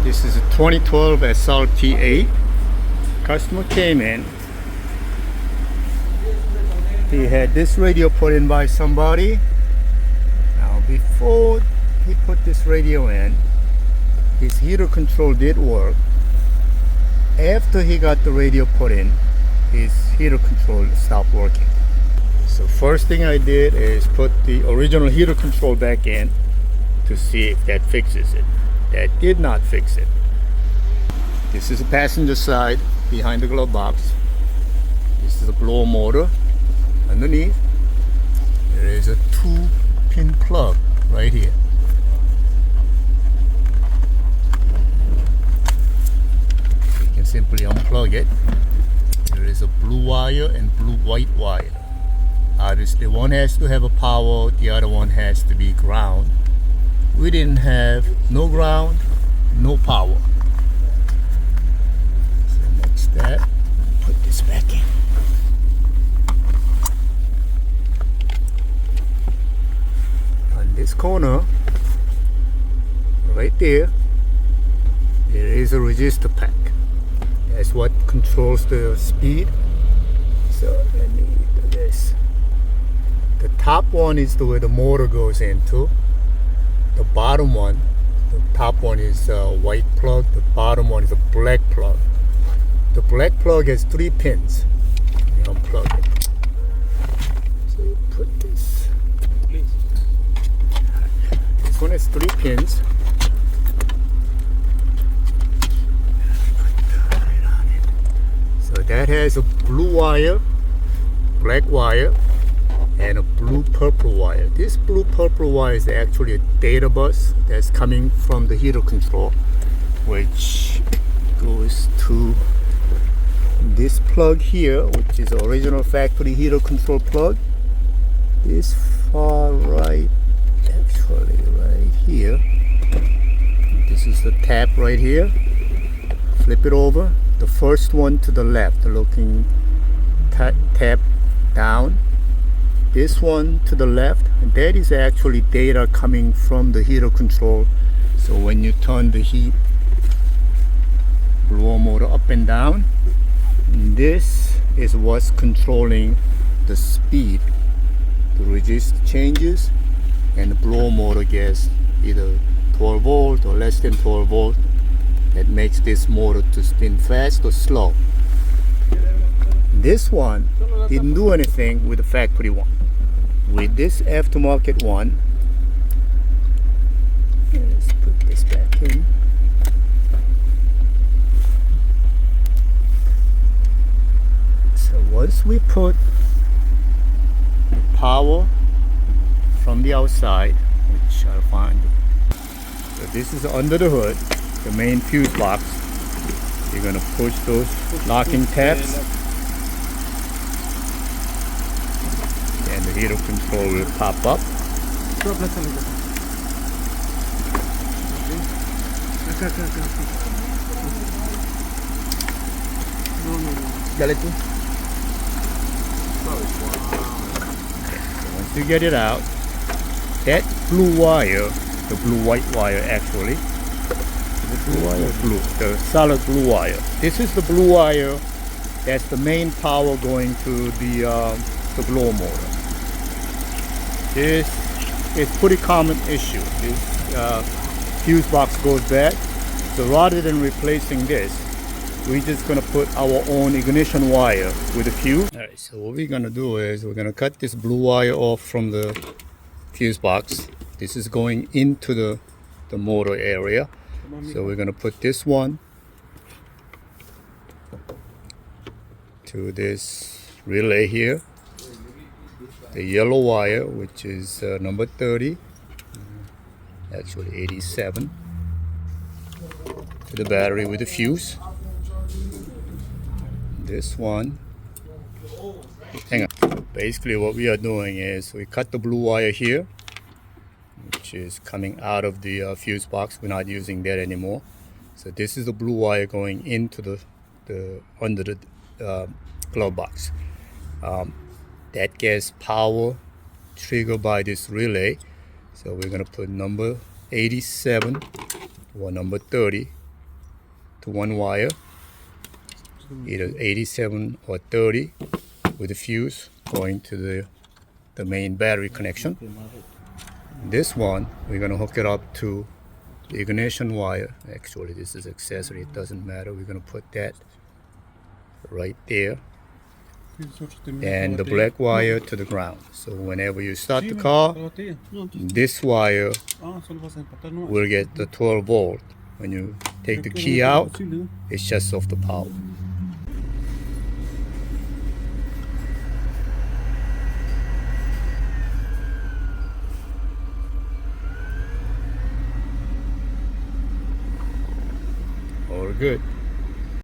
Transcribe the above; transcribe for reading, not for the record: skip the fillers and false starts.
This is a 2012 SRT8. Customer came in. He had this radio put in by somebody. Now before he put this radio in, his heater control did work. After he got the radio put in, his heater control stopped working. So first thing I did is put the original heater control back in to see if that fixes it. That did not fix it. This is the passenger side behind the glove box. This is a blower motor. Underneath, there is a 2-pin plug right here. You can simply unplug it. There is a blue wire and blue-white wire. Obviously, one has to have a power, the other one has to be ground. We didn't have no ground, no power. So next step, put this back in. On this corner, right there, there is a resistor pack. That's what controls the speed. So let me do this. The top one is the way the motor goes into. The bottom one, the top one is a white plug, the bottom one is a black plug. The black plug has 3 pins. You unplug it. So you put this. This one has 3 pins. So that has a blue wire, black wire, and a blue-purple wire. This blue-purple wire is actually a data bus that's coming from the heater control, which goes to this plug here, which is the original factory heater control plug. This far right, actually right here. This is the tap right here. Flip it over. The first one to the left, looking tap down. This one to the left, and that is actually data coming from the heater control. So when you turn the heat blower motor up and down, this is what's controlling the speed. The resistor changes and the blower motor gets either 12 volt or less than 12 volt. That makes this motor to spin fast or slow. This one didn't do anything with the factory one. With this aftermarket one, let's put this back in. So once we put the power from the outside, which I'll find. So this is under the hood, the main fuse box. You're going to push those locking tabs. And the heater control will pop up. Once you get it out, that blue wire, the blue-white wire actually, the blue wire, the solid blue wire. This is the blue wire. That's the main power going to the blower motor. This is pretty common issue. This fuse box goes bad. So rather than replacing this, we're just gonna put our own ignition wire with a fuse. Alright, so what we're gonna do is we're gonna cut this blue wire off from the fuse box. This is going into the motor area. So we're gonna put this one to this relay here. The yellow wire, which is number 30, actually 87, to the battery with the fuse. This one, hang on. Basically what we are doing is we cut the blue wire here, which is coming out of the fuse box. We're not using that anymore. So this is the blue wire going into the under the glove box. That gets power triggered by this relay. So we're going to put number 87 or number 30 to one wire, either 87 or 30, with the fuse going to the main battery connection. This one, we're going to hook it up to the ignition wire. Actually, this is accessory, it doesn't matter. We're going to put that right there. And the black wire to the ground. So whenever you start the car, this wire will get the 12 volt. When you take the key out, it shuts off the power. All good.